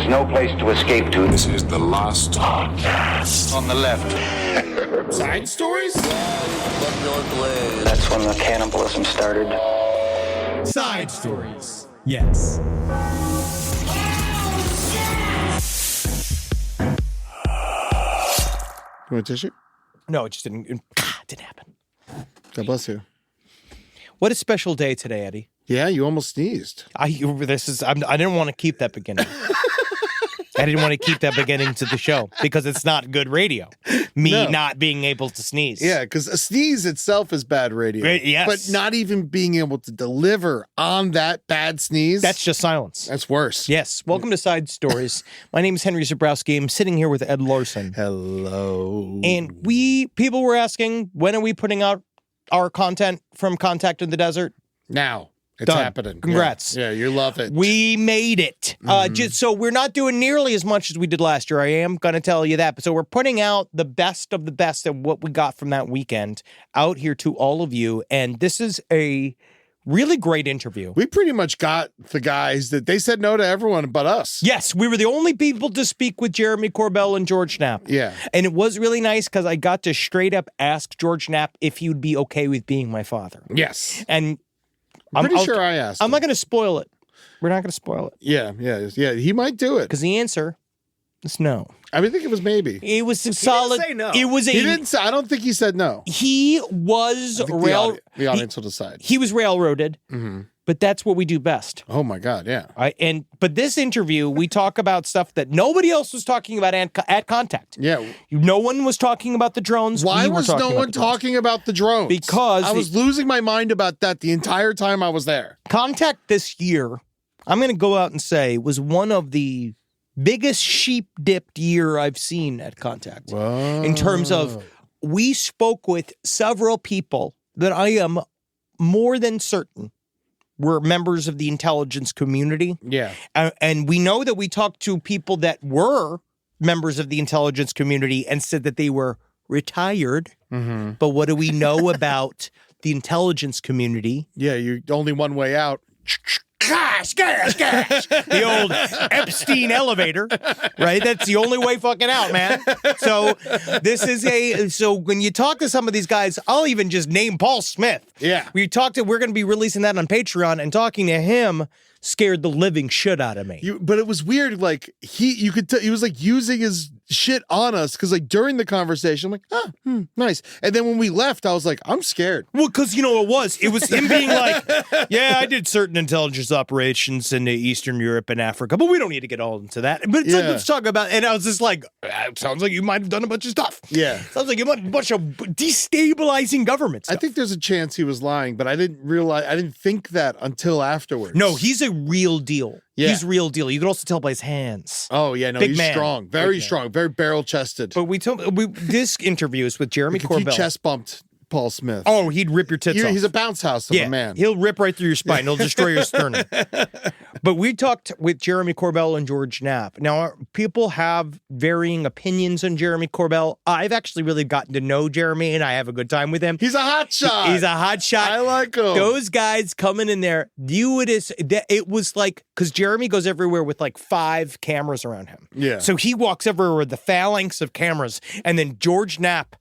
no place to escape to. This is the last podcast. On the left. Side stories? That's when the cannibalism started. Side stories. Yes. You want a tissue? No, it just didn't happen. God bless you. What a special day today, Eddie. Yeah, you almost sneezed. I didn't want to keep that beginning. I didn't want to keep that beginning to the show because it's not good radio. Not being able to sneeze. Yeah, because a sneeze itself is bad radio. Yes. But not even being able to deliver on that bad sneeze. That's just silence. That's worse. Yes. Welcome to Side Stories. My name is Henry Zabrowski. I'm sitting here with Ed Larson. Hello. And people were asking, when are we putting out our content from Contact in the Desert? Now. It's Done. happening. Congrats. Yeah, you love it. We made it. So we're not doing nearly as much as we did last year. I am going to tell you that. But so we're putting out the best of the best of what we got from that weekend out here to all of you. And this is a really great interview. We pretty much got the guys that they said no to everyone but us. Yes, we were the only people to speak with Jeremy Corbell and George Knapp. Yeah. And it was really nice because I got to straight up ask George Knapp if he would be okay with being my father. Yes. And I'm pretty sure I asked I'm him. not going to spoil it. We're not going to spoil it. Yeah. He might do it. Because the answer is no. I think it was maybe. It was a solid. say no. It was a. He didn't say, I don't think he said no. He was I think the audience will decide. He was railroaded, but that's what we do best. Oh my God, yeah. But this interview, we talk about stuff that nobody else was talking about at Contact. Yeah. No one was talking about the drones. Why We were was no one talking about the drones? Because I was losing my mind about that the entire time I was there. Contact this year, I'm going to go out and say, was one of the biggest sheep-dipped year I've seen at Contact. Whoa. In terms of, we spoke with several people that I am more than certain were members of the intelligence community. Yeah. And we know that we talked to people that were members of the intelligence community and said that they were retired. Mm-hmm. But what do we know about the intelligence community? Yeah, you're only one way out. Gosh. The old Epstein elevator, right? That's the only way fucking out, man. So so when you talk to some of these guys, I'll even just name Paul Smith. Yeah. We're going to be releasing that on Patreon, and talking to him scared the living shit out of me. But it was weird, like you could tell he was like using his shit on us because like during the conversation, I'm like, nice. And then when we left, I was like, I'm scared. Well, because it was him being like, yeah, I did certain intelligence operations in Eastern Europe and Africa, but we don't need to get all into that. But it's like, let's talk about, and I was just like, it sounds like you might have done a bunch of stuff. Yeah. Sounds like you might have a bunch of destabilizing government stuff. I think there's a chance he was lying, but I didn't think that until afterwards. No, he's a real deal. Yeah. He's real deal. You can also tell by his hands. Oh, yeah, no, Big he's man. strong. Very strong. Very barrel-chested. But this interview is with Jeremy He Corbell. chest-bumped Paul Smith. Oh, he'd rip your tits off. He's a bounce house of a man. He'll rip right through your spine. He'll destroy your sternum. But we talked with Jeremy Corbell and George Knapp. Now, people have varying opinions on Jeremy Corbell. I've actually really gotten to know Jeremy, and I have a good time with him. He's a hot shot. He's a hot shot. I like him. Those guys coming in there, it was like, because Jeremy goes everywhere with like 5 cameras around him. Yeah. So he walks everywhere with the phalanx of cameras, and then George Knapp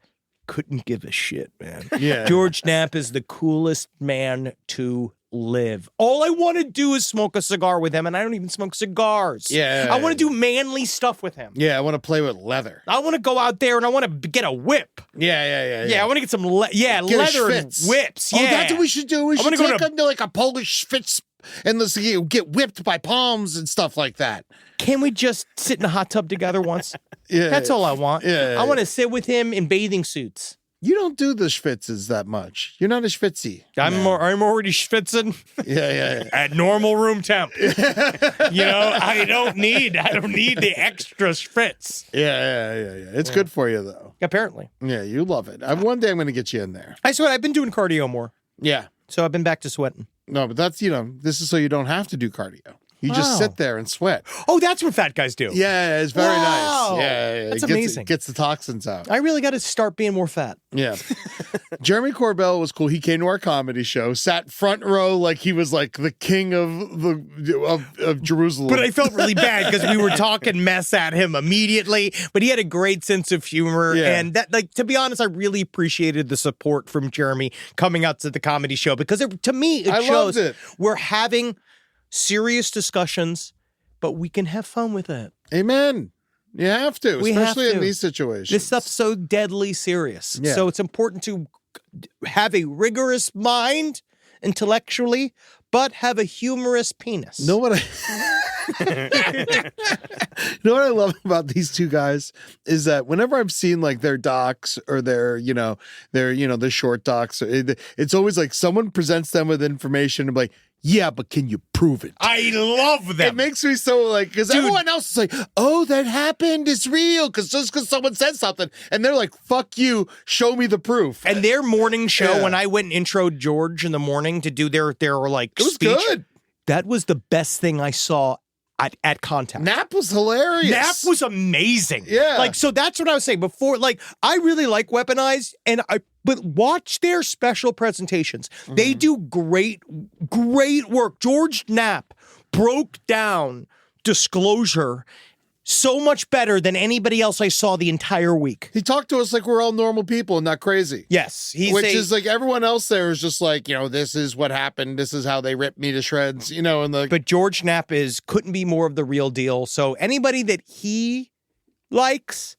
couldn't give a shit, man. Yeah. George Knapp is the coolest man to live. All I want to do is smoke a cigar with him, and I don't even smoke cigars. Yeah. I want to do manly stuff with him. Yeah, I want to play with leather. I want to go out there and I want to get a whip. Yeah. Yeah, I want to get some leather Schwitz. whips. Yeah. Oh, that's what we should do. We should gonna go take him to like a Polish Schwitz and let's get whipped by palms and stuff like that. Can we just sit in a hot tub together once? Yeah. That's all I want. Yeah. I want to sit with him in bathing suits. You don't do the Schwitzes that much. You're not a Schwitzy. I'm already schwitzing. Yeah. At normal room temp. I don't need the extra schwitz. Yeah. It's good for you though. Apparently. Yeah, you love it. One day I'm going to get you in there. I swear, I've been doing cardio more. Yeah. So I've been back to sweating. No, but that's, this is so you don't have to do cardio. You just sit there and sweat. Oh, that's what fat guys do. Yeah, it's very Wow. nice. Yeah, That's it amazing. Gets the toxins out. I really got to start being more fat. Yeah. Jeremy Corbell was cool. He came to our comedy show, sat front row like he was like the king of Jerusalem. But I felt really bad because we were talking mess at him immediately. But he had a great sense of humor. Yeah. And that, like, to be honest, I really appreciated the support from Jeremy coming out to the comedy show because to me, it I shows loved it. we're having serious discussions, but we can have fun with it. Amen. You have to, We have especially in to. these situations. This stuff's so deadly serious. Yeah. So it's important to have a rigorous mind intellectually, but have a humorous penis. Know what You know what I love about these two guys is that whenever I've seen like their docs or their short docs, it's always like someone presents them with information and be like, yeah, but can you prove it? I love them. It makes me so like, because everyone else is like, oh, that happened, it's real, because just because someone said something, and they're like, fuck you, show me the proof. And their morning show, Yeah. when I went and introed George in the morning to do their like It was speech, good. that was the best thing I saw at Contact. Knapp was hilarious. Knapp was amazing. Yeah. Like, so that's what I was saying before. Like, I really like Weaponized, but watch their special presentations. They do great work. George Knapp broke down Disclosure so much better than anybody else I saw the entire week. He talked to us like we're all normal people and not crazy. Yes. Which is like everyone else there is just like, this is what happened. This is how they ripped me to shreds, and the. But George Knapp couldn't be more of the real deal. So anybody that he likes,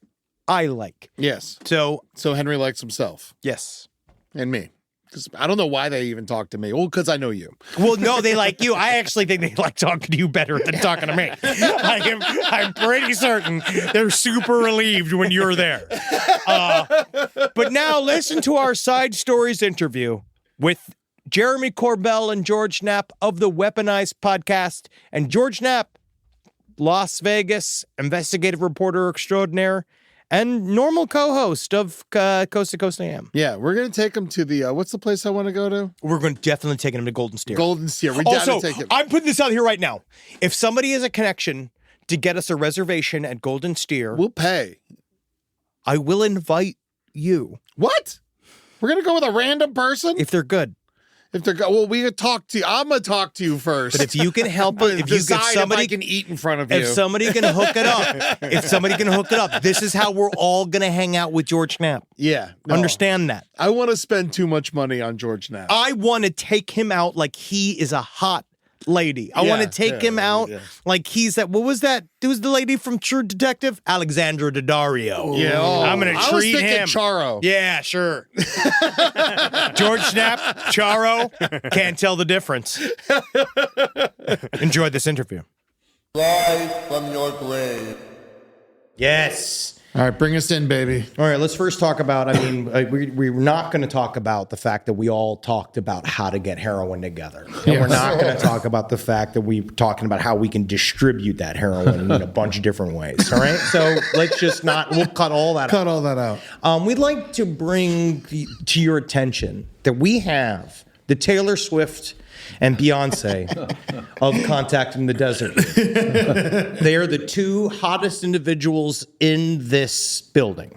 I like. Yes. So Henry likes himself yes. and me. Because I don't know why they even talk to me. Well, because I know you. Well, no, they like you. I actually think they like talking to you better than talking to me. I'm pretty certain they're super relieved when you're there. But now listen to our Side Stories interview with Jeremy Corbell and George Knapp of the Weaponized Podcast. And George Knapp, Las Vegas investigative reporter extraordinaire, and normal co-host of Coast to Coast AM. Yeah, we're going to take him to the, what's the place I want to go to? We're going to definitely take him to Golden Steer. Golden Steer. We Also, gotta take him. I'm putting this out here right now. If somebody has a connection to get us a reservation at Golden Steer, We'll pay. I will invite you What? We're going to go with a random person? if they're good. If they're well, we could talk to you. I'm going to talk to you first. But if you can help us, if somebody I can eat in front of you. If somebody can hook it up, this is how we're all going to hang out with George Knapp. Yeah. no. Understand that. I want to spend too much money on George Knapp. I want to take him out like he is a hot lady. I Yeah, want to take him out like he's that. What was that? It was the lady from True Detective, Alexandra Daddario. Yeah. I'm going to I was treat thinking him. Charo. Yeah, sure. George Knapp, Charo, can't tell the difference. Enjoy this interview. Rise from your grave. Yes. All right, bring us in, baby. All right, let's first talk about, we're not going to talk about the fact that we all talked about how to get heroin together. And we're not going to talk about the fact that we're talking about how we can distribute that heroin in a bunch of different ways. All right? So let's just we'll cut all that out. Cut all that out. We'd like to bring to your attention that we have the Taylor Swift and Beyonce of Contact in the Desert. They are the two hottest individuals in this building.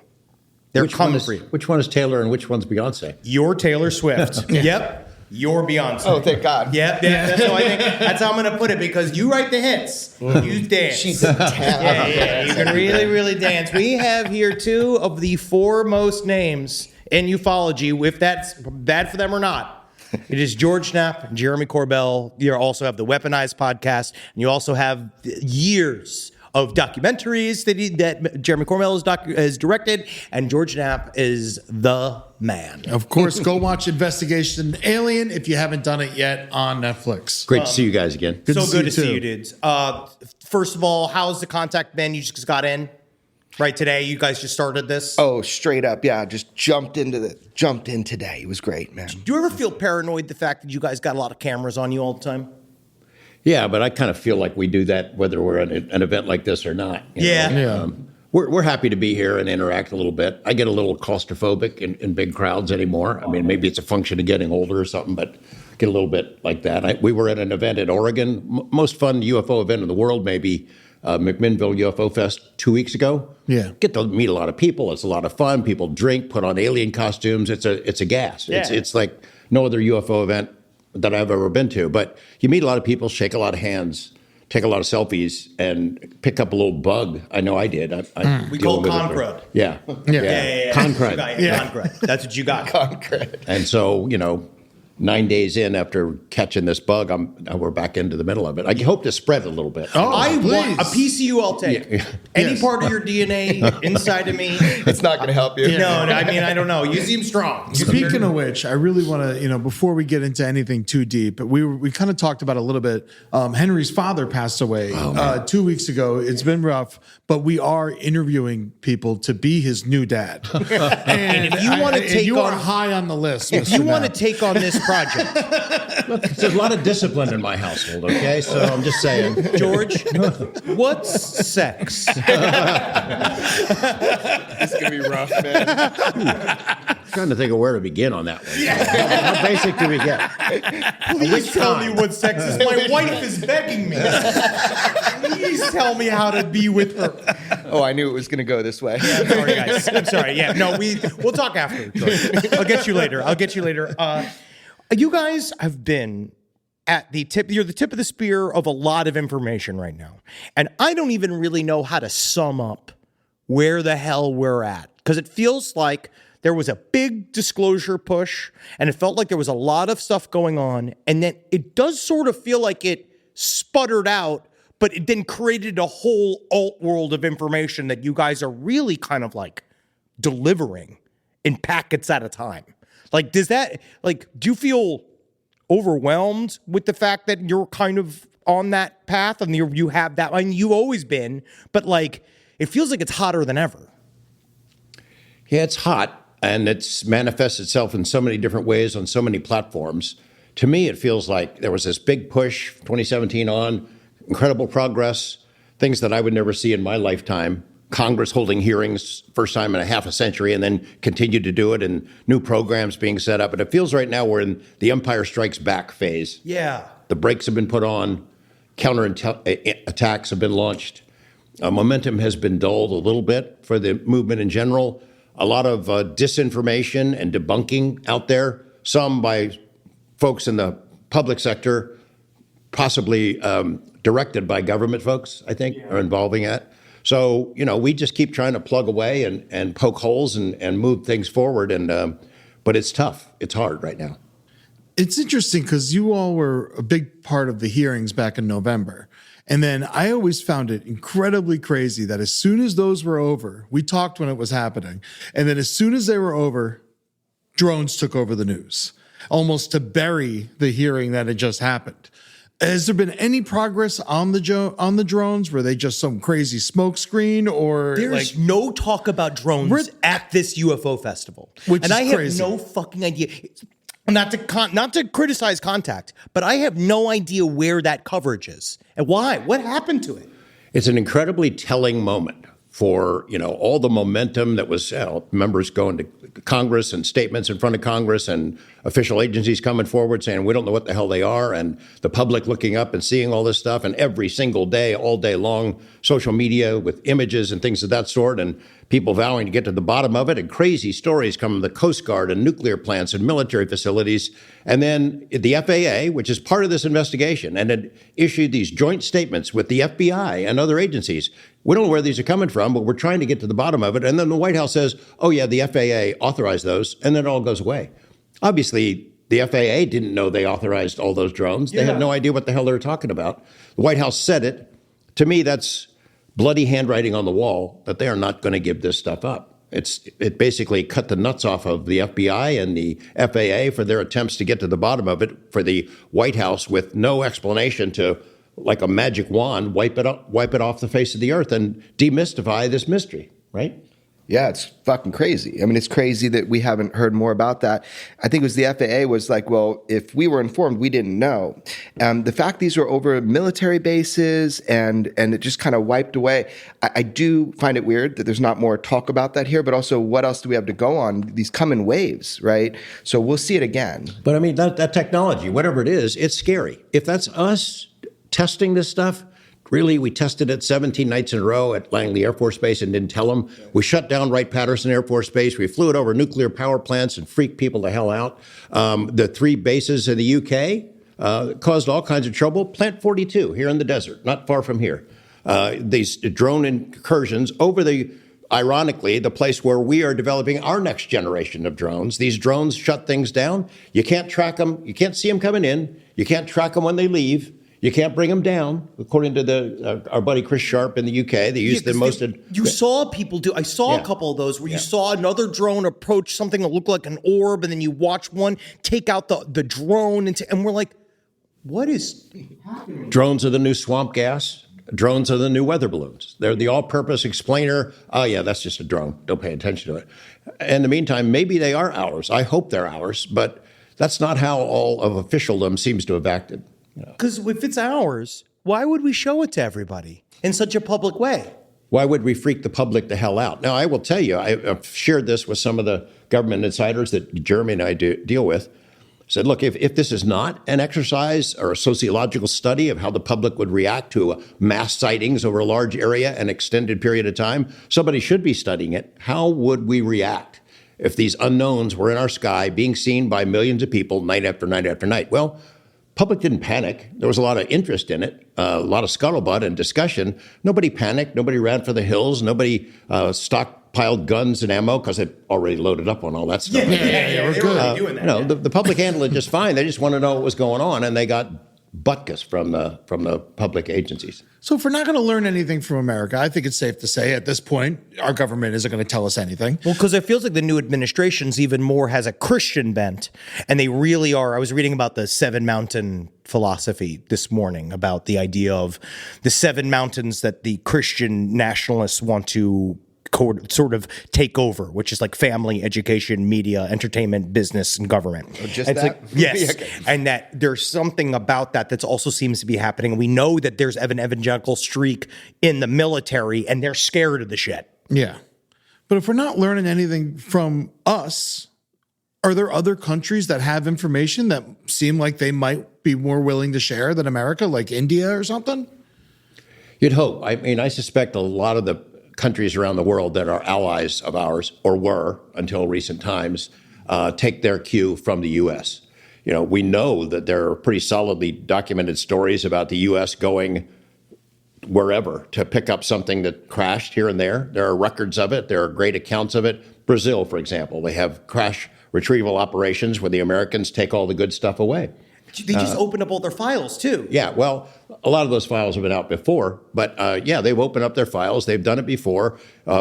They're coming for you. Which one is Taylor and which one's Beyonce? You're Taylor Swift. Yep. You're Beyonce. Oh, thank God. Yep. That's how I think. That's how I'm going to put it because you write the hits. You dance. She's a talent. Yeah. You can really, really dance. We have here two of the foremost names in ufology, if that's bad for them or not. It is George Knapp and Jeremy Corbell. You also have the Weaponized Podcast, and you also have years of documentaries that Jeremy Corbell has directed, and George Knapp is the man. Of course, go watch Investigation Alien if you haven't done it yet on Netflix. Great to see you guys again. So good to too. see you, dudes. First of all, how's the contact been? You just got in right today. You guys just started this. Oh, straight up, yeah. Just jumped in today. It was great, man. Do you ever feel paranoid the fact that you guys got a lot of cameras on you all the time? Yeah, but I kind of feel like we do that whether we're at an event like this or not. you Yeah. know? Yeah. We're happy to be here and interact a little bit. I get a little claustrophobic in big crowds anymore. I mean, maybe it's a function of getting older or something, but get a little bit like that. We were at an event in Oregon, most fun UFO event in the world, maybe McMinnville UFO Fest 2 weeks ago. Yeah. Get to meet a lot of people. It's a lot of fun. People drink, put on alien costumes. It's a gas. Yeah. It's like no other UFO event that I've ever been to. But you meet a lot of people, shake a lot of hands, take a lot of selfies, and pick up a little bug. I know I did. We call it concrete. Yeah. Yeah. Concrete. Concrete. That's what you got. Concrete. And so, 9 days in after catching this bug, we're back into the middle of it. I hope to spread it a little bit. Oh, I please. want a piece of you. I'll take any part of your DNA inside of me. It's not going to help you. No, I mean, I don't know. You seem strong. Speaking of which, I really want to, before we get into anything too deep, we kind of talked about a little bit. Henry's father passed away 2 weeks ago. It's been rough, but we are interviewing people to be his new dad. And if you want to take you on are high on the list. if Mr. you want to Knapp. take on this project, Look, there's a lot of discipline in my household, okay? So I'm just saying. George, what's sex? It's going to be rough, man. Trying to think of where to begin on that one. So how basic do we get? Please tell me what sex is. My wife is begging me. Please tell me how to be with her. Oh, I knew it was going to go this way. I'm sorry, guys. I'm sorry. Yeah, no, we'll talk after. George. I'll get you later. You guys have been at the tip. You're the tip of the spear of a lot of information right now, and I don't even really know how to sum up where the hell we're at, because it feels like there was a big disclosure push, and it felt like there was a lot of stuff going on, and then it does sort of feel like it sputtered out, but it then created a whole alt world of information that you guys are really kind of like delivering in packets at a time. Like, do you feel overwhelmed with the fact that you're kind of on that path and you have that? I mean, you've always been, but like, it feels like it's hotter than ever. Yeah, it's hot, and it's manifests itself in so many different ways on so many platforms. To me, it feels like there was this big push, 2017 on, incredible progress, things that I would never see in my lifetime. Congress holding hearings, first time in a half a century, and then continued to do it, and new programs being set up. And it feels right now we're in the Empire Strikes Back phase. Yeah. The brakes have been put on, attacks have been launched. Momentum has been dulled a little bit for the movement in general. A lot of disinformation and debunking out there, some by folks in the public sector, possibly directed by government folks, I think, are involving it. So, we just keep trying to plug away and poke holes and move things forward. But it's tough. It's hard right now. It's interesting because you all were a big part of the hearings back in November. And then I always found it incredibly crazy that as soon as those were over, we talked when it was happening. And then as soon as they were over, drones took over the news, almost to bury the hearing that had just happened. Has there been any progress on the drones? Were they just some crazy smoke screen, or There's no talk about drones at this UFO festival, Which and is I have crazy. no fucking idea. Not to criticize Contact, but I have no idea where that coverage is and why. What happened to it? It's an incredibly telling moment for, all the momentum that was members going to Congress and statements in front of Congress and official agencies coming forward saying, we don't know what the hell they are, and the public looking up and seeing all this stuff, and every single day, all day long, social media with images and things of that sort, and people vowing to get to the bottom of it, and crazy stories coming from the Coast Guard and nuclear plants and military facilities. And then the FAA, which is part of this investigation, and had issued these joint statements with the FBI and other agencies. We don't know where these are coming from, but we're trying to get to the bottom of it. And then the White House says, oh, yeah, the FAA authorized those, and then it all goes away. Obviously, the FAA didn't know they authorized all those drones. They had no idea what the hell they were talking about. The White House said it. To me, that's bloody handwriting on the wall that they are not going to give this stuff up. It basically cut the nuts off of the FBI and the FAA for their attempts to get to the bottom of it, for the White House with no explanation to, like a magic wand, wipe it off the face of the earth and demystify this mystery, right? Yeah, it's fucking crazy. I mean, it's crazy that we haven't heard more about that. I think it was the FAA was like, well, if we were informed, we didn't know. The fact these were over military bases and it just kind of wiped away. I do find it weird that there's not more talk about that here, but also what else do we have to go on? These come in waves, right? So we'll see it again. But I mean, that technology, whatever it is, it's scary. If that's us testing this stuff, really, we tested it 17 nights in a row at Langley Air Force Base and didn't tell them. We shut down Wright-Patterson Air Force Base. We flew it over nuclear power plants and freaked people the hell out. The 3 bases in the UK caused all kinds of trouble. Plant 42 here in the desert, not far from here. These drone incursions over ironically, the place where we are developing our next generation of drones. These drones shut things down. You can't track them. You can't see them coming in. You can't track them when they leave. You can't bring them down, according to our buddy Chris Sharp in the UK. They use the most. You saw people do. I saw a couple of those where you saw another drone approach something that looked like an orb, and then you watch one take out the drone, and we're like, "What is happening?" Drones are the new swamp gas. Drones are the new weather balloons. They're the all-purpose explainer. Oh yeah, that's just a drone. Don't pay attention to it. In the meantime, maybe they are ours. I hope they're ours, but that's not how all of officialdom seems to have acted. Because if it's ours, why would we show it to everybody in such a public way? Why would we freak the public the hell out? Now, I will tell you, I've shared this with some of the government insiders that Jeremy and I deal with. I said, look, if this is not an exercise or a sociological study of how the public would react to mass sightings over a large area and extended period of time, somebody should be studying it. How would we react if these unknowns were in our sky being seen by millions of people night after night after night? Well, public didn't panic. There was a lot of interest in it, a lot of scuttlebutt and discussion. Nobody panicked. Nobody ran for the hills. Nobody stockpiled guns and ammo because they'd already loaded up on all that stuff. We're good. Doing that, the public handled it just fine. They just want to know what was going on, and they got butkus from the public agencies. So if we're not going to learn anything from America, I think it's safe to say at this point, our government isn't going to tell us anything. Well, because it feels like the new administration's even more has a Christian bent, and they really are. I was reading about the 7 mountain philosophy this morning about the idea of the 7 mountains that the Christian nationalists want to sort of take over, which is like family, education, media, entertainment, business, and government. Oh, just and that? Yes. Okay. And that there's something about that also seems to be happening. We know that there's an evangelical streak in the military, and they're scared of the shit. Yeah. But if we're not learning anything from us, are there other countries that have information that seem like they might be more willing to share than America, like India or something? You'd hope. I mean, I suspect a lot of the countries around the world that are allies of ours, or were until recent times, take their cue from the U.S. You know, we know that there are pretty solidly documented stories about the U.S. going wherever to pick up something that crashed here and there. There are records of it. There are great accounts of it. Brazil, for example, they have crash retrieval operations where the Americans take all the good stuff away. They just opened up all their files, too. Yeah, well, a lot of those files have been out before, but they've opened up their files. They've done it before.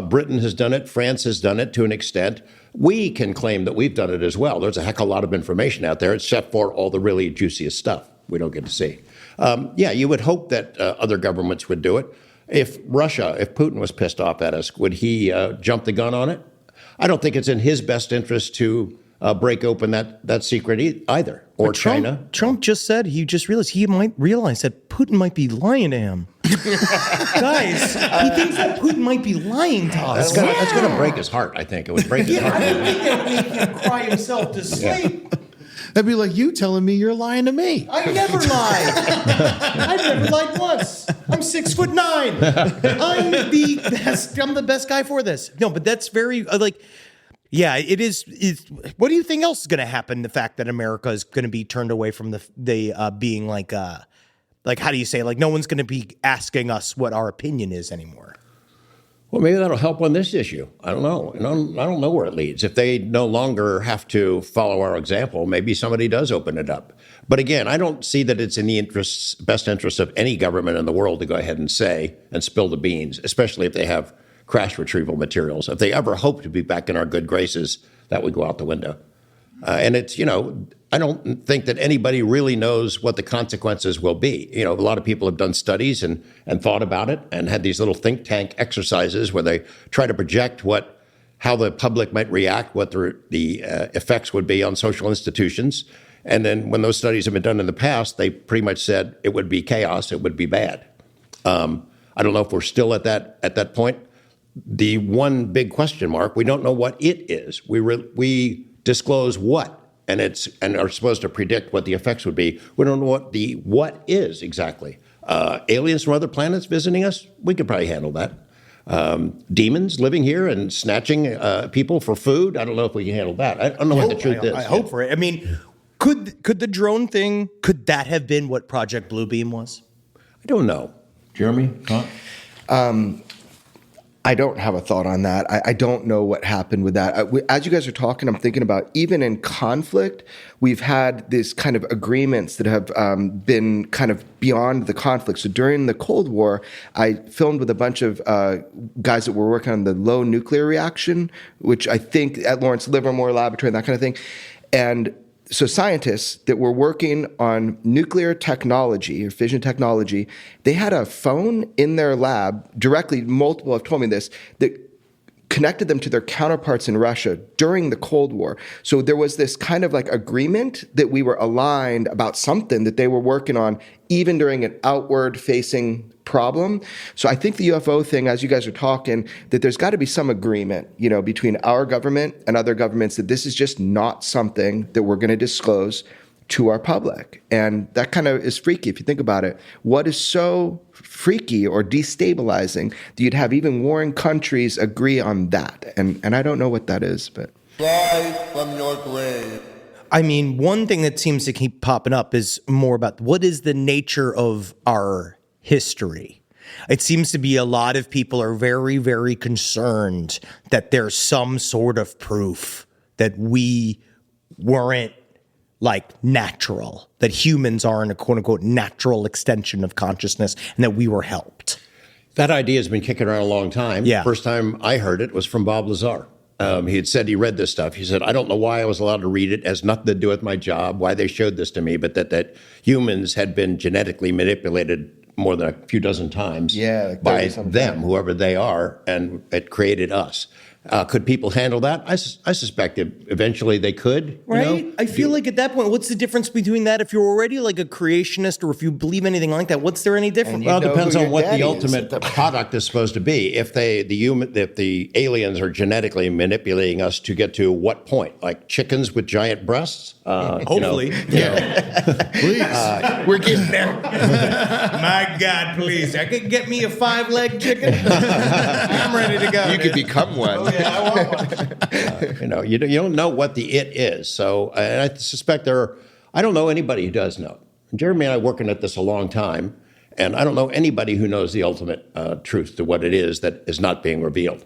Britain has done it. France has done it to an extent. We can claim that we've done it as well. There's a heck of a lot of information out there, except for all the really juiciest stuff we don't get to see. You would hope that other governments would do it. If Putin was pissed off at us, would he jump the gun on it? I don't think it's in his best interest to break open that secret either. Or China. Trump just said he might realize that Putin might be lying to him. Guys, he thinks that Putin might be lying to us. That's going to break his heart, I think. It would break his heart. I don't think that would make him cry himself to sleep. That'd be like you telling me you're lying to me. I never lied. I've never lied once. I'm 6'9". I'm the best guy for this. No, but that's very yeah, it is. What do you think else is going to happen? The fact that America is going to be turned away from the being like how do you say, like, no one's going to be asking us what our opinion is anymore. Well, maybe that'll help on this issue. I don't know. I don't know where it leads. If they no longer have to follow our example, maybe somebody does open it up. But again, I don't see that it's in the best interest of any government in the world to go ahead and say and spill the beans, especially if they have crash retrieval materials. If they ever hope to be back in our good graces, that would go out the window. And it's, I don't think that anybody really knows what the consequences will be. A lot of people have done studies and thought about it and had these little think tank exercises where they try to project what how the public might react, what the effects would be on social institutions. And then when those studies have been done in the past, they pretty much said it would be chaos, it would be bad. I don't know if we're still at that point. The one big question mark, we don't know what it is. We disclose what, and are supposed to predict what the effects would be. We don't know what is exactly. Aliens from other planets visiting us, we could probably handle that. Demons living here and snatching people for food, I don't know if we can handle that. I don't know what the truth is. I hope for it. I mean, could the drone thing, could that have been what Project Bluebeam was? I don't know. Jeremy, thought? I don't have a thought on that. I don't know what happened with that. As you guys are talking, I'm thinking about even in conflict, we've had this kind of agreements that have been kind of beyond the conflict. So during the Cold War, I filmed with a bunch of guys that were working on the low nuclear reaction, which I think at Lawrence Livermore Laboratory and that kind of thing. And so scientists that were working on nuclear technology or fission technology, they had a phone in their lab directly, multiple have told me this, that connected them to their counterparts in Russia during the Cold War. So there was this kind of like agreement that we were aligned about something that they were working on, even during an outward facing problem. So I think the UFO thing, as you guys are talking, that there's got to be some agreement, between our government and other governments that this is just not something that we're going to disclose to our public. And that kind of is freaky if you think about it. What is so freaky or destabilizing that you'd have even warring countries agree on that? And I don't know what that is, but Rise from your grave. I mean, one thing that seems to keep popping up is more about what is the nature of our history. It seems to be a lot of people are very, very concerned that there's some sort of proof that we weren't like natural, that humans aren't a quote unquote natural extension of consciousness and that we were helped. That idea has been kicking around a long time. Yeah. First time I heard it was from Bob Lazar. He had said he read this stuff. He said, I don't know why I was allowed to read it. It has nothing to do with my job, why they showed this to me, but that humans had been genetically manipulated more than a few dozen times by them, whoever they are, and it created us. Could people handle that? I suspect eventually they could. Right? I feel like at that point, what's the difference between that? If you're already like a creationist or if you believe anything like that, what's there any different? Well, it depends on what the ultimate product is supposed to be. If the aliens are genetically manipulating us to get to what point? Like chickens with giant breasts? Hopefully. Please. we're getting there. My God, please. I could get me a 5-leg chicken. I'm ready to go. You could become one. Yeah, I want one. You don't know what the it is. So, and I suspect I don't know anybody who does know. Jeremy and I are working at this a long time, and I don't know anybody who knows the ultimate truth to what it is that is not being revealed.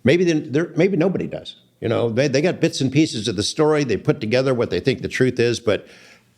Maybe nobody does. They got bits and pieces of the story. They put together what they think the truth is, but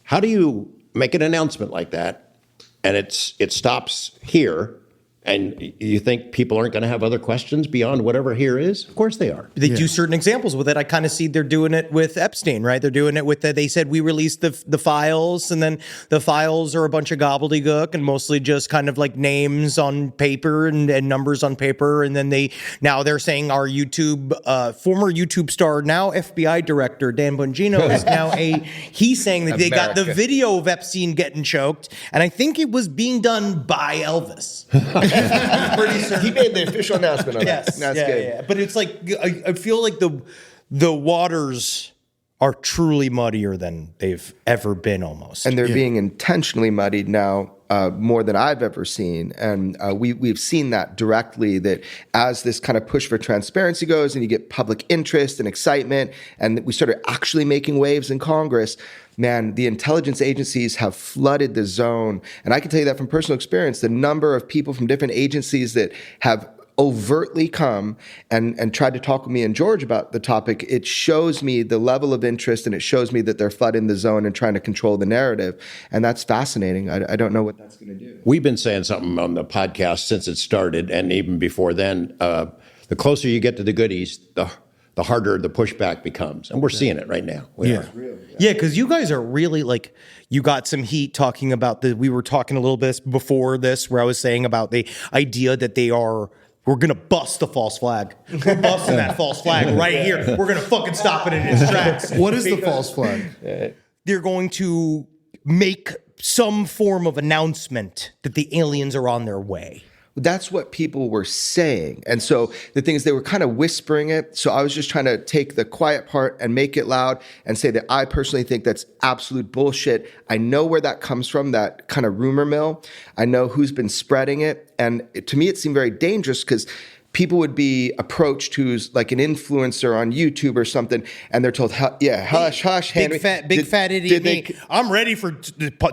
how do you make an announcement like that and it stops here? And you think people aren't going to have other questions beyond whatever here is? Of course they are. They do certain examples with it. I kind of see they're doing it with Epstein, right? They're doing it with they said we released the files, and then the files are a bunch of gobbledygook and mostly just kind of like names on paper and numbers on paper. And then they're saying our former YouTube star, now FBI director Dan Bongino is now he's saying that they got the video of Epstein getting choked, and I think it was being done by Elvis. I'm pretty certain. He made the official announcement on that. Yes, That's good. Yeah. But it's like I feel like the waters are truly muddier than they've ever been, almost. And they're being intentionally muddied now more than I've ever seen. And we've seen that directly, that as this kind of push for transparency goes and you get public interest and excitement, and we started actually making waves in Congress, man, the intelligence agencies have flooded the zone. And I can tell you that from personal experience, the number of people from different agencies that have overtly come and tried to talk with me and George about the topic, it shows me the level of interest, and it shows me that they're flooding the zone and trying to control the narrative. And that's fascinating. I don't know what that's going to do. We've been saying something on the podcast since it started, and even before then, the closer you get to the goodies, the harder the pushback becomes. And we're seeing it right now. We are. Yeah, because you guys are really like, you got some heat talking about we were talking a little bit before this where I was saying about the idea that they are We're going to bust the false flag. We're busting that false flag right here. We're going to fucking stop it in its tracks. What is the false flag? They're going to make some form of announcement that the aliens are on their way. That's what people were saying. And so the thing is, they were kind of whispering it. So I was just trying to take the quiet part and make it loud and say that I personally think that's absolute bullshit. I know where that comes from, that kind of rumor mill. I know who's been spreading it. And to me, it seemed very dangerous because people would be approached who's like an influencer on YouTube or something, and they're told, hush, Henry. Big fat idiot me. I'm ready for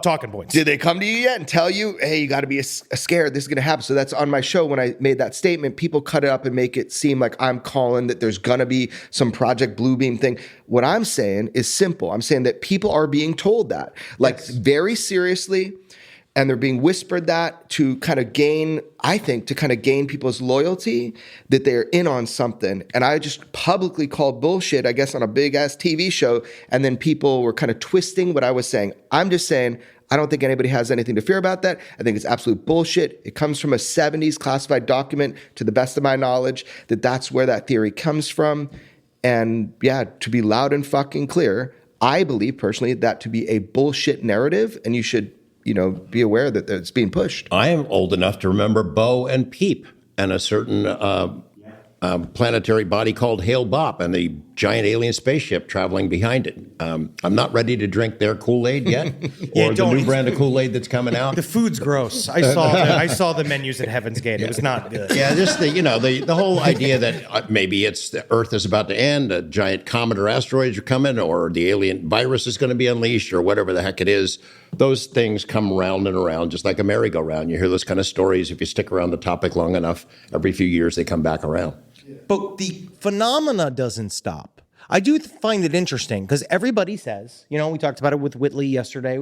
talking points. Did they come to you yet and tell you, hey, you got to be scared, this is going to happen? So that's on my show. When I made that statement, people cut it up and make it seem like I'm calling that there's going to be some Project Bluebeam thing. What I'm saying is simple. I'm saying that people are being told that, like very seriously. And they're being whispered that to kind of gain, I think, to kind of gain people's loyalty that they're in on something. And I just publicly called bullshit, I guess, on a big ass TV show. And then people were kind of twisting what I was saying. I'm just saying, I don't think anybody has anything to fear about that. I think it's absolute bullshit. It comes from a 70s classified document, to the best of my knowledge, that's where that theory comes from. And yeah, to be loud and fucking clear, I believe personally that to be a bullshit narrative, and you should be aware that it's being pushed. I am old enough to remember Bo and Peep and a certain planetary body called Hale-Bopp and the giant alien spaceship traveling behind it. I'm not ready to drink their Kool-Aid yet, or the new brand of Kool-Aid that's coming out. The food's gross. I saw the menus at Heaven's Gate. It was not good. Yeah, just the whole idea that maybe it's the Earth is about to end, a giant comet or asteroids are coming, or the alien virus is going to be unleashed, or whatever the heck it is. Those things come round and around, just like a merry-go-round. You hear those kind of stories. If you stick around the topic long enough, every few years they come back around. But the phenomena doesn't stop. I do find it interesting because everybody says, we talked about it with Whitley yesterday.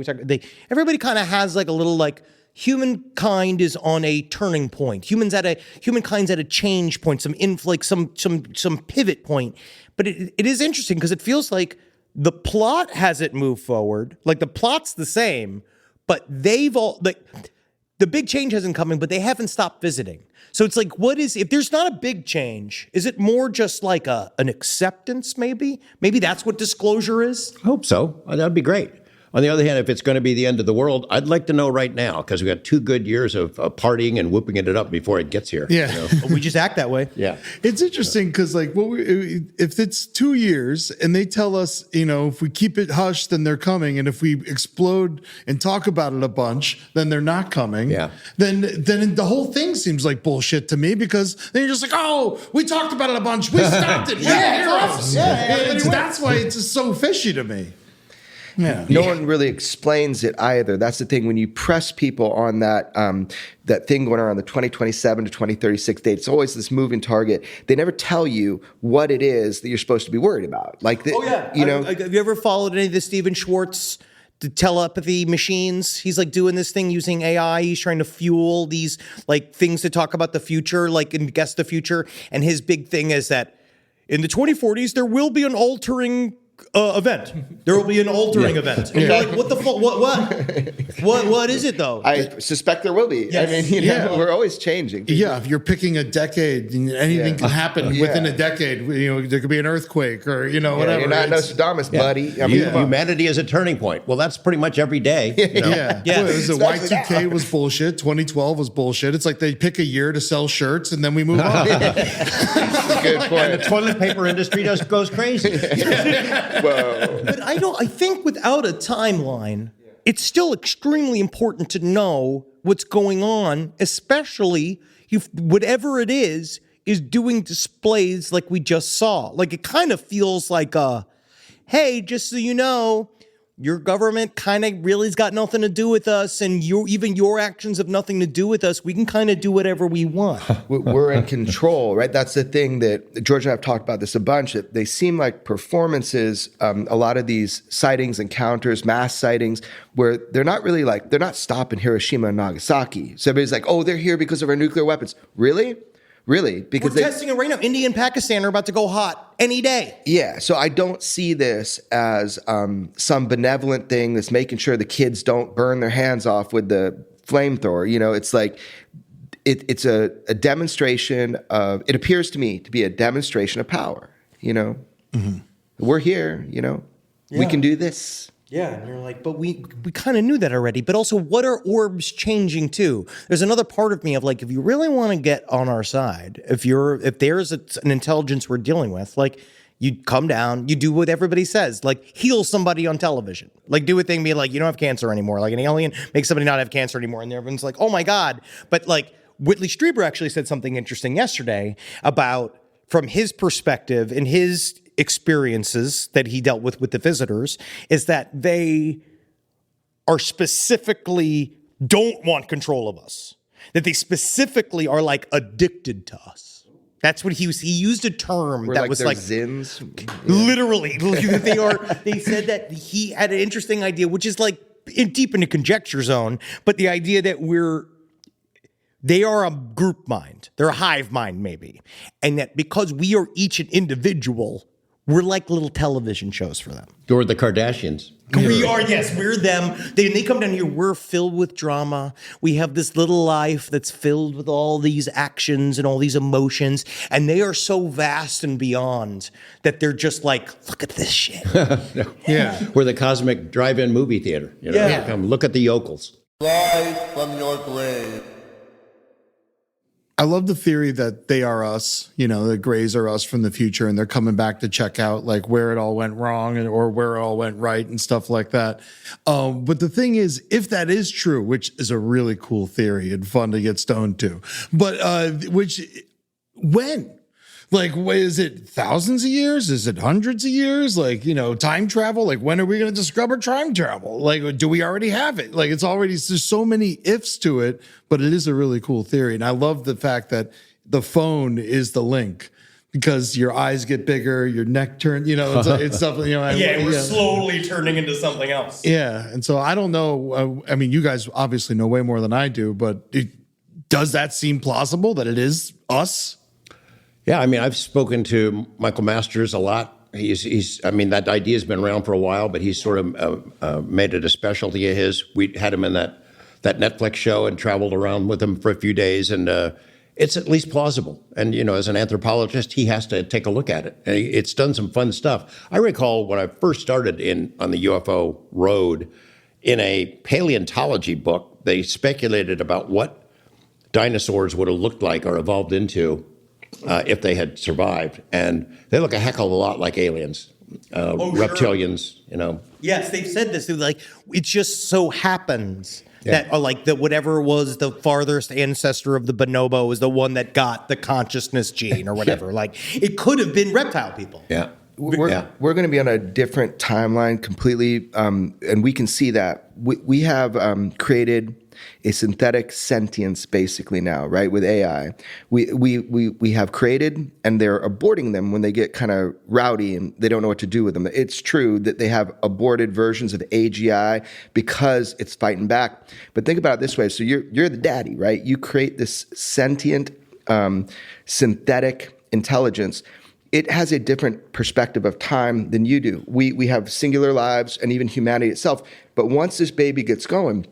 Everybody kind of has like a little like humankind is on a turning point. Humankind's at a change point, some pivot point. But it is interesting because it feels like the plot hasn't moved forward. Like the plot's the same, but they've all the big change hasn't coming, but they haven't stopped visiting. So it's like, if there's not a big change, is it more just like an acceptance maybe? Maybe that's what disclosure is? I hope so. That'd be great. On the other hand, if it's going to be the end of the world, I'd like to know right now, because we've got 2 good years of partying and whooping it up before it gets here. Yeah. We just act that way. Yeah. It's interesting because if it's 2 years and they tell us, if we keep it hushed, then they're coming. And if we explode and talk about it a bunch, then they're not coming. Yeah. Then the whole thing seems like bullshit to me, because then you're just like, oh, we talked about it a bunch. We stopped it. That's why it's just so fishy to me. Yeah. No one really explains it either. That's the thing. When you press people on that thing going around the 2027 to 2036 date, it's always this moving target. They never tell you what it is that you're supposed to be worried about. Like, have you ever followed any of the Stephen Schwartz the telepathy machines? He's like doing this thing using AI. He's trying to fuel these like things to talk about the future, like and guess the future. And his big thing is that in the 2040s there will be an altering event. There will be an altering event. And you're like, what the fuck? What is it though? I suspect there will be. Yes. I mean, we're always changing. Yeah, if you're picking a decade, anything can happen within a decade. There could be an earthquake or whatever. You're not Nostradamus, buddy. Humanity is a turning point. Well, that's pretty much every day. Yeah. Well, Y2K was bullshit. 2012 was bullshit. It's like they pick a year to sell shirts and then we move on. Good point. And the toilet paper industry just goes crazy. Whoa. But I think without a timeline, it's still extremely important to know what's going on, especially if whatever it is doing displays like we just saw. Like it kind of feels like hey, just so you know, your government kind of really's got nothing to do with us, and even your actions have nothing to do with us. We can kind of do whatever we want. We're in control, right? That's the thing that George and I have talked about this a bunch. That they seem like performances. A lot of these sightings, encounters, mass sightings, where they're not really they're not stopping Hiroshima and Nagasaki. So everybody's like, oh, they're here because of our nuclear weapons. Really? Really? Because we're testing it right now. India and Pakistan are about to go hot any day. Yeah. So I don't see this as some benevolent thing that's making sure the kids don't burn their hands off with the flamethrower. It's like it's a demonstration of, it appears to me to be a demonstration of power, We're here, we can do this. Yeah, and you're like, but we kind of knew that already. But also, what are orbs changing to? There's another part of me of like, if you really want to get on our side, if there's an intelligence we're dealing with, like, you come down, you do what everybody says, like heal somebody on television, like do a thing, be like, you don't have cancer anymore, like an alien makes somebody not have cancer anymore, and everyone's like, oh my God. But like Whitley Strieber actually said something interesting yesterday about, from his perspective and his experiences that he dealt with the visitors, is that they are specifically don't want control of us, that they specifically are like addicted to us. That's what he used a term that was like Zins. Literally. They said that he had an interesting idea, which is like deep into conjecture zone, but the idea that they are a group mind. They're a hive mind, maybe. And that because we are each an individual, we're like little television shows for them. Or the Kardashians. We are, yes, we're them. They come down here, we're filled with drama. We have this little life that's filled with all these actions and all these emotions, and they are so vast and beyond that they're just like, look at this shit. Yeah. We're the cosmic drive-in movie theater. Yeah. Come look at the yokels. Rise from your grave. I love the theory that they are us, the Greys are us from the future, and they're coming back to check out like where it all went wrong or where it all went right and stuff like that. But the thing is, if that is true, which is a really cool theory and fun to get stoned to, but when? Like, is it thousands of years? Is it hundreds of years? Like, time travel? Like, when are we going to discover time travel? Like, do we already have it? Like, there's so many ifs to it, but it is a really cool theory. And I love the fact that the phone is the link because your eyes get bigger, your neck turns, it's stuff, We're slowly turning into something else. Yeah. And so I don't know. You guys obviously know way more than I do, but does that seem plausible that it is us? Yeah, I've spoken to Michael Masters a lot. That idea has been around for a while, but he's sort of made it a specialty of his. We had him in that Netflix show and traveled around with him for a few days, and it's at least plausible. And, as an anthropologist, he has to take a look at it. And it's done some fun stuff. I recall when I first started on the UFO road, in a paleontology book, they speculated about what dinosaurs would have looked like or evolved into if they had survived. And they look a heck of a lot like aliens, reptilians, Yes, they've said this. They're like, it just so happens that whatever was the farthest ancestor of the bonobo is the one that got the consciousness gene or whatever. Like, it could have been reptile people. Yeah. We're going to be on a different timeline completely, and we can see that. We have created a synthetic sentience basically now, right? With AI, we have created, and they're aborting them when they get kind of rowdy and they don't know what to do with them. It's true that they have aborted versions of AGI because it's fighting back. But think about it this way: so you're the daddy, right? You create this sentient synthetic intelligence. It has a different perspective of time than you do. We have singular lives and even humanity itself. But once this baby gets going,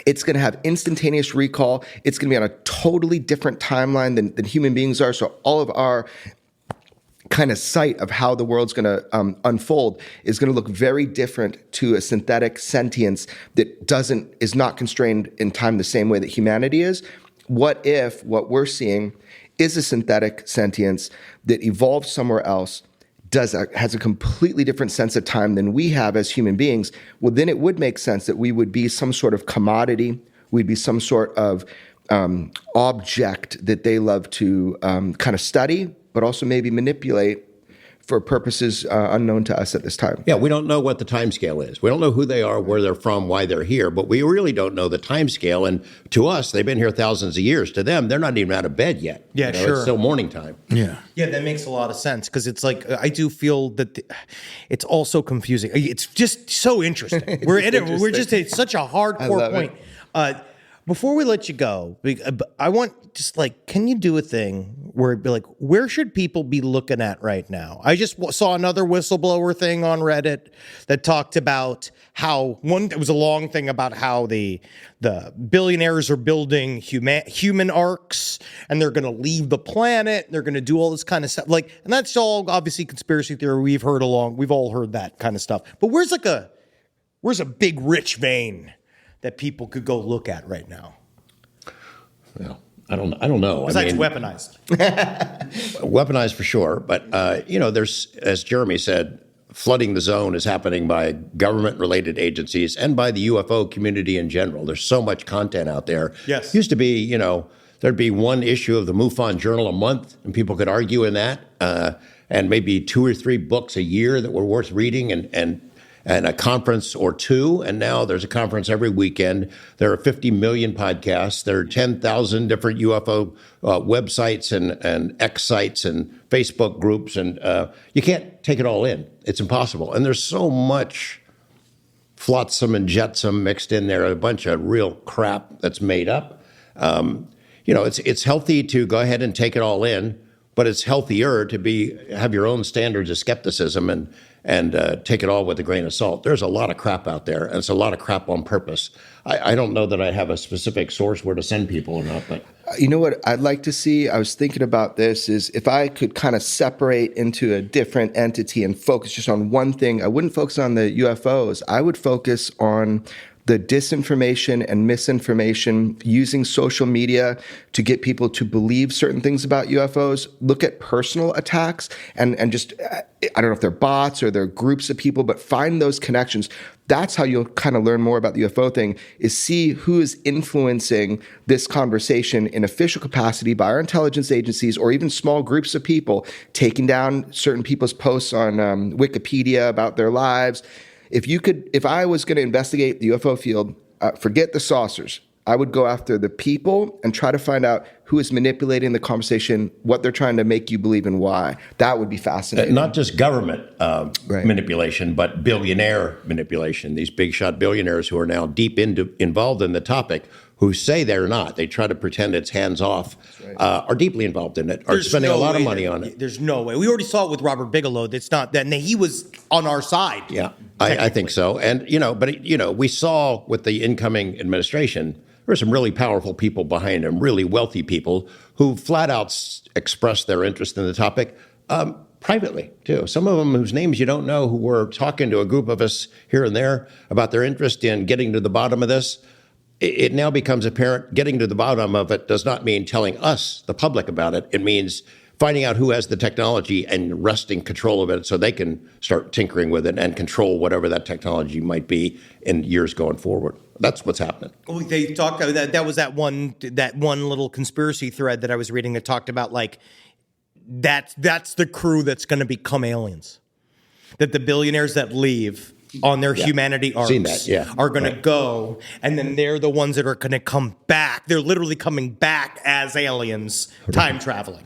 it's going to have instantaneous recall. It's going to be on a totally different timeline than human beings are. So all of our kind of sight of how the world's going to unfold is going to look very different to a synthetic sentience that is not constrained in time the same way that humanity is. What if what we're seeing is a synthetic sentience that evolved somewhere else, has a completely different sense of time than we have as human beings? Well, then it would make sense that we would be some sort of commodity. We'd be some sort of object that they love to kind of study, but also maybe manipulate for purposes unknown to us at this time. Yeah, we don't know what the time scale is. We don't know who they are, where they're from, why they're here, but we really don't know the time scale. And to us, they've been here thousands of years. To them, they're not even out of bed yet. Yeah, sure. It's still morning time. Yeah. Yeah, that makes a lot of sense because it's like I do feel that it's also confusing. It's just so interesting. It's such a hardcore point. Before we let you go, I want can you do a thing where it'd be like, where should people be looking at right now? I just saw another whistleblower thing on Reddit that talked about how it was a long thing about how the billionaires are building human arcs and they're going to leave the planet. And they're going to do all this kind of stuff. Like, and that's all obviously conspiracy theory. We've all heard that kind of stuff. But where's a big rich vein that people could go look at right now? Well, I don't know. Besides weaponized. Weaponized for sure. But, there's, as Jeremy said, flooding the zone is happening by government-related agencies and by the UFO community in general. There's so much content out there. Yes. Used to be, there'd be one issue of the MUFON Journal a month, and people could argue in that, and maybe 2 or 3 books a year that were worth reading, and a conference or two, and now there's a conference every weekend. There are 50 million podcasts. There are 10,000 different UFO websites and X sites and Facebook groups, and you can't take it all in. It's impossible. And there's so much flotsam and jetsam mixed in there, a bunch of real crap that's made up. It's healthy to go ahead and take it all in, but it's healthier to have your own standards of skepticism and take it all with a grain of salt. There's a lot of crap out there, and it's a lot of crap on purpose. I don't know that I have a specific source where to send people or not, but... You know what I'd like to see? I was thinking about this, is if I could kind of separate into a different entity and focus just on one thing. I wouldn't focus on the UFOs. I would focus on the disinformation and misinformation using social media to get people to believe certain things about UFOs. Look at personal attacks and just, I don't know if they're bots or they're groups of people, but find those connections. That's how you'll kind of learn more about the UFO thing, is see who is influencing this conversation in official capacity by our intelligence agencies or even small groups of people, taking down certain people's posts on Wikipedia about their lives. If I was going to investigate the UFO field, forget the saucers. I would go after the people and try to find out who is manipulating the conversation, what they're trying to make you believe and why. That would be fascinating. Not just government manipulation, but billionaire manipulation. These big shot billionaires who are now deep involved in the topic, who say they're not. They try to pretend it's hands off, are deeply involved in it, are spending a lot of money on it. There's no way. We already saw it with Robert Bigelow. That's not that. And he was on our side. Yeah, I think so. And, we saw with the incoming administration, there are some really powerful people behind him, really wealthy people who flat out expressed their interest in the topic privately, too. Some of them whose names you don't know, who were talking to a group of us here and there about their interest in getting to the bottom of this. It now becomes apparent getting to the bottom of it does not mean telling us, the public, about it. It means finding out who has the technology and wresting control of it so they can start tinkering with it and control whatever that technology might be in years going forward. That's what's happening. They talked that was that one little conspiracy thread that I was reading that talked about, like, that's the crew that's going to become aliens. That the billionaires that leave on their humanity arcs are going to go, and then they're the ones that are going to come back. They're literally coming back as aliens, time traveling.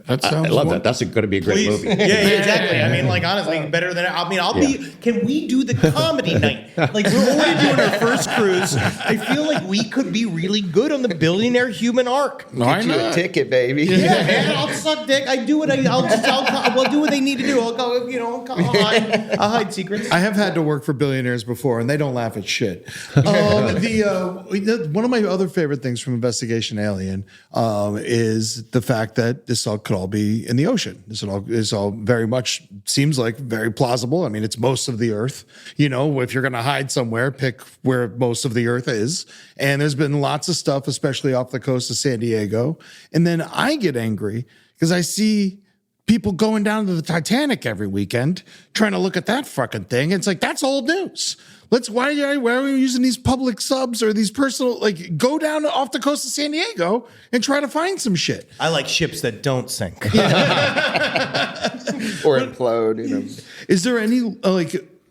That sounds. I love that. That's going to be a great movie. Yeah, exactly. I mean, like, honestly, better than. I mean, I'll be. Can we do the comedy night? Like, we're already doing our first cruise. I feel like we could be really good on the billionaire human arc. Get you a ticket, baby. Yeah, man. I'll suck dick. I do what I'll do what they need to do. I'll go. I'll hide secrets. I have had to work for billionaires before, and they don't laugh at shit. One of my other favorite things from Investigation Alien is the fact that this all could all be in the ocean. This all very much seems like very plausible. I mean, it's most of the Earth. If you're going to hide somewhere, pick where most of the Earth is. And there's been lots of stuff, especially off the coast of San Diego. And then I get angry because I see people going down to the Titanic every weekend trying to look at that fucking thing. It's like, that's old news. Why are we using these public subs or these personal, go down off the coast of San Diego and try to find some shit. I like ships that don't sink. Or implode, Is there any,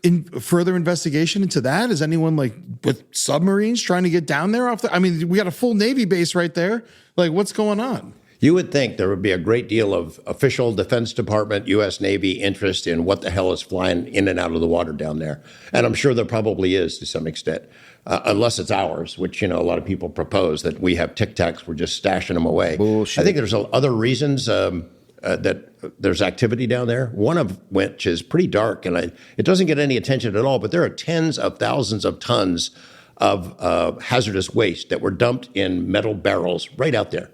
in further investigation into that? Is anyone with submarines trying to get down there we got a full Navy base right there. What's going on? You would think there would be a great deal of official Defense Department, U.S. Navy interest in what the hell is flying in and out of the water down there. And I'm sure there probably is to some extent, unless it's ours, which, a lot of people propose that we have Tic Tacs, we're just stashing them away. Bullshit. I think there's other reasons that there's activity down there, one of which is pretty dark, and it doesn't get any attention at all, but there are tens of thousands of tons of hazardous waste that were dumped in metal barrels right out there.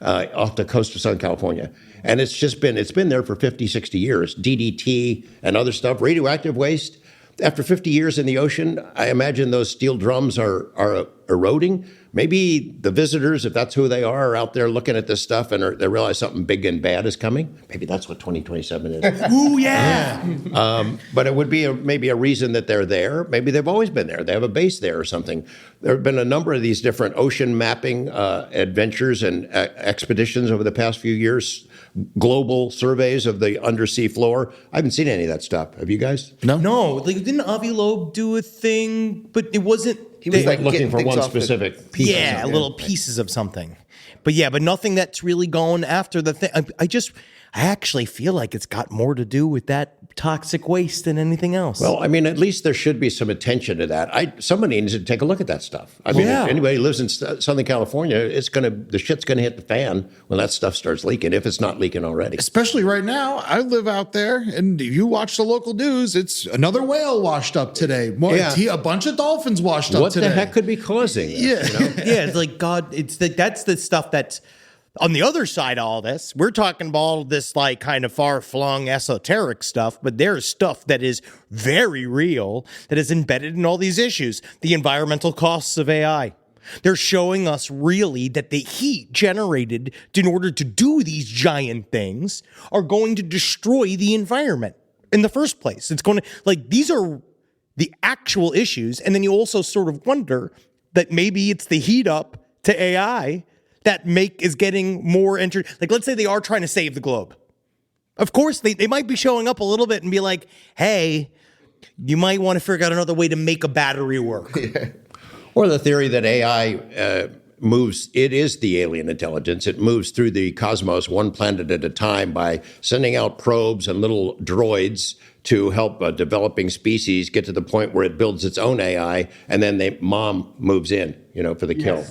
Off the coast of Southern California. And it's been there for 50, 60 years. DDT and other stuff, radioactive waste. After 50 years in the ocean, I imagine those steel drums are eroding. Maybe the visitors, if that's who they are out there looking at this stuff and they realize something big and bad is coming. Maybe that's what 2027 is. Ooh, yeah. But it would be maybe a reason that they're there. Maybe they've always been there. They have a base there or something. There have been a number of these different ocean mapping adventures and expeditions over the past few years, global surveys of the undersea floor. I haven't seen any of that stuff. Have you guys? No, didn't Avi Loeb do a thing, but it wasn't. He was Like looking getting for things one off the- specific piece. Yeah, little pieces of something. But nothing that's really going after the thing. I actually feel like it's got more to do with that toxic waste than anything else. Well, I mean, at least there should be some attention to that. Somebody needs to take a look at that stuff. I mean, if anybody who lives in Southern California, the shit's gonna hit the fan when that stuff starts leaking, if it's not leaking already. Especially right now, I live out there, and if you watch the local news, it's another whale washed up today. A bunch of dolphins washed up What today. the heck could be causing this? yeah, it's like God. That's the stuff that's on the other side of all this. We're talking about all this like kind of far-flung esoteric stuff, but there's stuff that is very real that is embedded in all these issues. The environmental costs of AI. They're showing us really that the heat generated in order to do these giant things are going to destroy the environment in the first place. It's going to, these are the actual issues. And then you also sort of wonder that maybe it's the heat up to AI that is getting more entered. Let's say they are trying to save the globe. Of course, they might be showing up a little bit and be like, hey, you might want to figure out another way to make a battery work. Or the theory that AI moves, it is the alien intelligence. It moves through the cosmos one planet at a time by sending out probes and little droids to help a developing species get to the point where it builds its own AI, and then mom moves in, for the kill.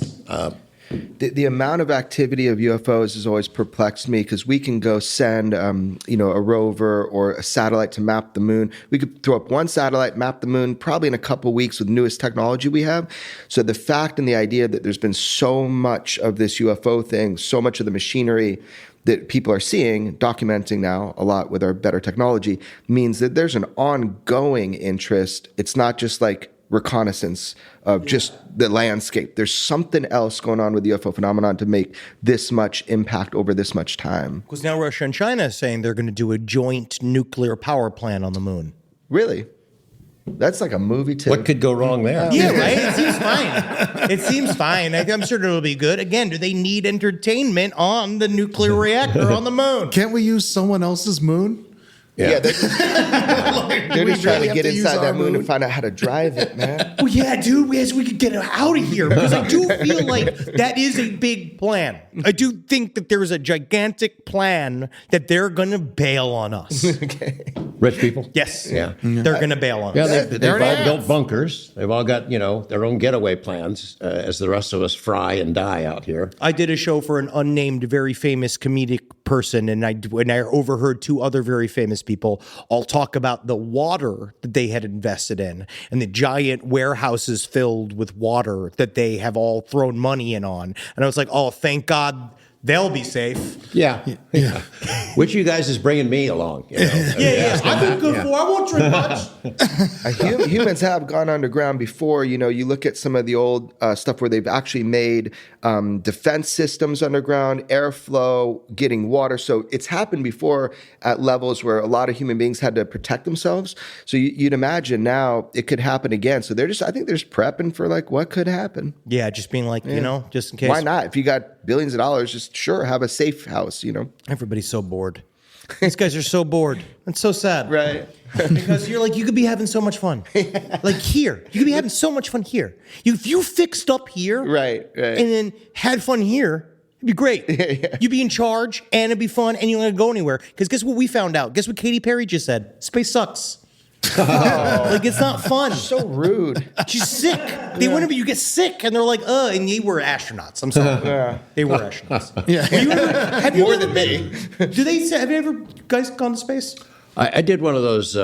The amount of activity of UFOs has always perplexed me because we can go send, a rover or a satellite to map the moon. We could throw up one satellite, map the moon, probably in a couple of weeks with newest technology we have. So the fact and the idea that there's been so much of this UFO thing, so much of the machinery that people are seeing, documenting now a lot with our better technology, means that there's an ongoing interest. It's not just like reconnaissance of just the landscape. There's something else going on with the UFO phenomenon to make this much impact over this much time. Because now Russia and China are saying they're going to do a joint nuclear power plant on the moon. Really? That's like a movie too. What could go wrong there? Yeah, right? It seems fine. It seems fine. I'm sure it'll be good. Again, do they need entertainment on the nuclear reactor on the moon? Can't we use someone else's moon? Yeah, they're just trying to get inside that moon moon and find out how to drive it, man. Well, yeah, dude, we could get out of here because I do feel like that is a big plan. I do think that there's a gigantic plan that they're going to bail on us. Okay. Rich people? Yes. Yeah. They're going to bail on us. Yeah, they've all built bunkers. They've all got, their own getaway plans as the rest of us fry and die out here. I did a show for an unnamed, very famous comedic person, and I overheard two other very famous people all talk about the water that they had invested in and the giant warehouses filled with water that they have all thrown money in on. And I was like, oh, thank God they'll be safe. Yeah. Which of you guys is bringing me along? Yeah. I've been good for. I won't drink much. Humans have gone underground before. You look at some of the old stuff where they've actually made defense systems underground, airflow, getting water. So it's happened before at levels where a lot of human beings had to protect themselves. So you'd imagine now it could happen again. So I think they're just prepping for what could happen. Yeah, just being like, just in case. Why not? If you got billions of dollars, just have a safe house, Everybody's so bored. These guys are so bored. It's so sad. Right. Because you're like, you could be having so much fun. Like here. You could be having so much fun here. If you fixed up here. Right. And then had fun here, It'd be great. You'd be in charge, and it'd be fun, and you don't have to go anywhere. Because guess what we found out? Guess what Katy Perry just said? Space sucks. Like, it's not fun. So rude. She's sick. They whenever you get sick, and they're like, and they were astronauts. I'm sorry. They were astronauts. Yeah. Have you More ever than me. Do they say, have you ever guys gone to space? I did one of those,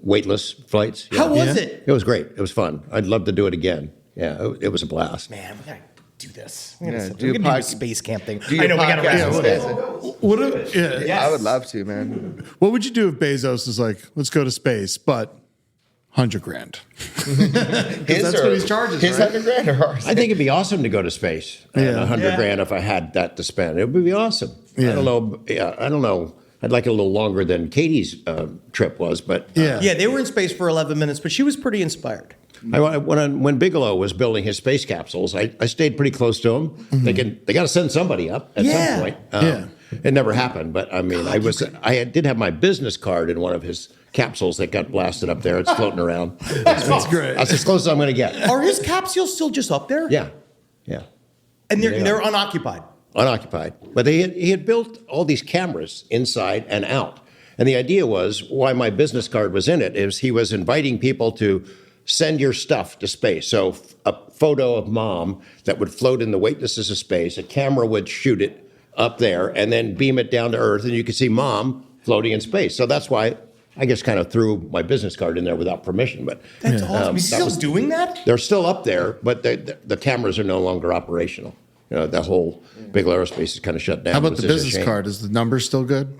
weightless flights. Yeah. How was it? It was great. It was fun. I'd love to do it again. Yeah, it was a blast. Man, we gotta do this. Yeah, We're do gonna do a a space camp thing. Do your I know, we gotta podcast wrap on it. space. What if, I would love to, man. what would you do if Bezos is like, let's go to space, but $100,000? That's what he charges, His right? $100,000 or ours? I think it'd be awesome to go to space. And Yeah. $100,000 if I had that to spend. It would be awesome. Yeah. I don't know. Yeah, I don't know. I'd like it a little longer than Katie's trip was, but Yeah. Yeah, they were in space for 11 minutes, but she was pretty inspired. When Bigelow was building his space capsules, I stayed pretty close to him. Mm-hmm. They got to send somebody up at some point. Yeah. It never happened, but I mean, I did have my business card in one of his capsules that got blasted up there. It's floating around. That's great. That's as close as I'm going to get. Are his capsules still just up there? Yeah. And They they're are. unoccupied. Unoccupied. But he had built all these cameras inside and out. And the idea was, why my business card was in it, is he was inviting people to send your stuff to space. So a photo of mom that would float in the weightlessness of space, a camera would shoot it up there and then beam it down to Earth, and you could see mom floating in space. So that's why I just kind of threw my business card in there without permission. But That's awesome. He's still doing that? they're still up there, but the cameras are no longer operational. You know, the whole Bigelow Aerospace is kind of shut down. How about which the is a business shame. card? Is the number still good?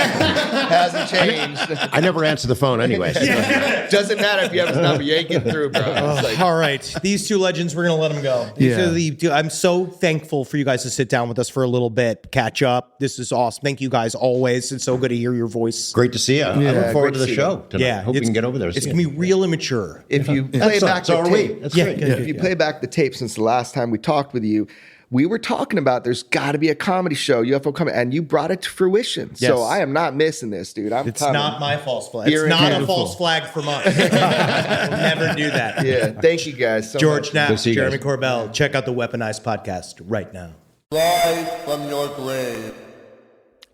Hasn't changed. I never answer the phone anyway. Doesn't matter if you have his number. You ain't getting through, bro. It's like, All right. These two legends, we're going to let them go. These Yeah. are the- I'm so thankful for you guys to sit down with us for a little bit, catch up. This is awesome. Thank you guys always. It's so good to hear your voice. Great to see you. I look forward great to to the see show tonight. Yeah. Hope we can get over there. It's going to be real immature. if you play back so the are we. tape, That's Yeah, great. good. if you play back the tape since the last time we talked with you, we were talking about there's got to be a comedy show, UFO comedy, and you brought it to fruition. Yes. So I am not missing this, dude. I'm It's coming. not my false flag. You're It's not a beautiful. false flag from us. We'll never do that. Yeah, thank you guys so George much. Knapp, Good to see you Jeremy guys. Corbell. Check out the Weaponized Podcast right now. Rise from your grave.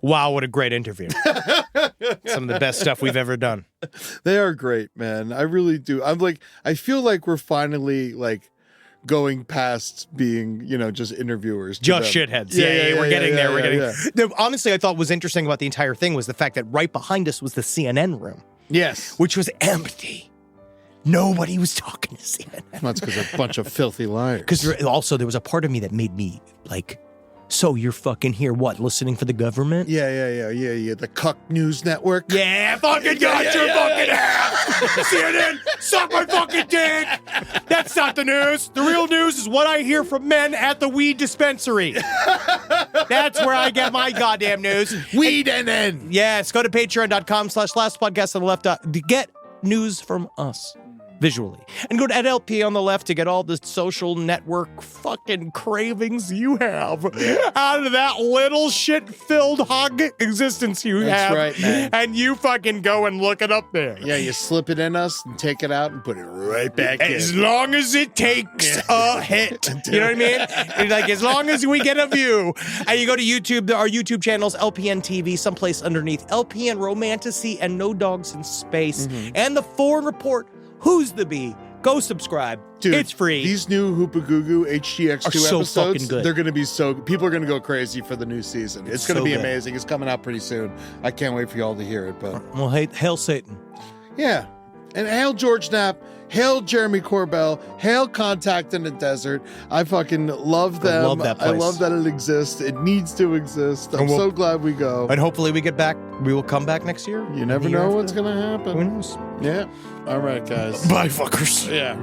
Wow, what a great interview. Some of the best stuff we've ever done. They are great, man. I really do. I feel like we're finally going past being, just interviewers. to Just them. shitheads. Yeah, we're getting there. We're getting yeah. The- honestly, I thought was interesting about the entire thing was the fact that right behind us was the CNN room, Yes. which was empty. Nobody was talking to CNN. That's because they're a bunch of filthy liars. Because also there was a part of me that made me like, so you're fucking here, what, listening for the government? Yeah. The Cuck News Network. Yeah, fucking got your fucking ass. CNN, suck my fucking dick. That's not the news. The real news is what I hear from men at the weed dispensary. That's where I get my goddamn news. Weed and Yes, go to patreon.com/lastpodcast on the left to get news from us visually. And go to LP on the left to get all the social network fucking cravings you have out of that little shit-filled hog existence you That's have. right, man. And you fucking go and look it up there. Yeah, you slip it in us and take it out and put it right back As in. long as it takes a hit. You know what I mean? It's like, as long as we get a view. And you go to YouTube, our YouTube channels, LPN TV, someplace underneath, LPN Romantasy and No Dogs in Space, and the Foreign Report, Who's the Bee? Go subscribe. Dude, it's free. These new Hoopagoogoo HGX2 Are so episodes, fucking good. they're going to be people are going to go crazy for the new season. It's going to so be good. amazing. It's coming out pretty soon. I can't wait for y'all to hear it. But Well, hail Satan. yeah. And hail George Knapp. Hail Jeremy Corbell. Hail Contact in the Desert. I fucking love them. I love that place. I love that it exists. It needs to exist. I'm And we'll- so glad we go. And hopefully we get back. We will come back next year. You never The year know after. what's going to Who happen. knows? Yeah. All right, guys. Bye, fuckers. Yeah.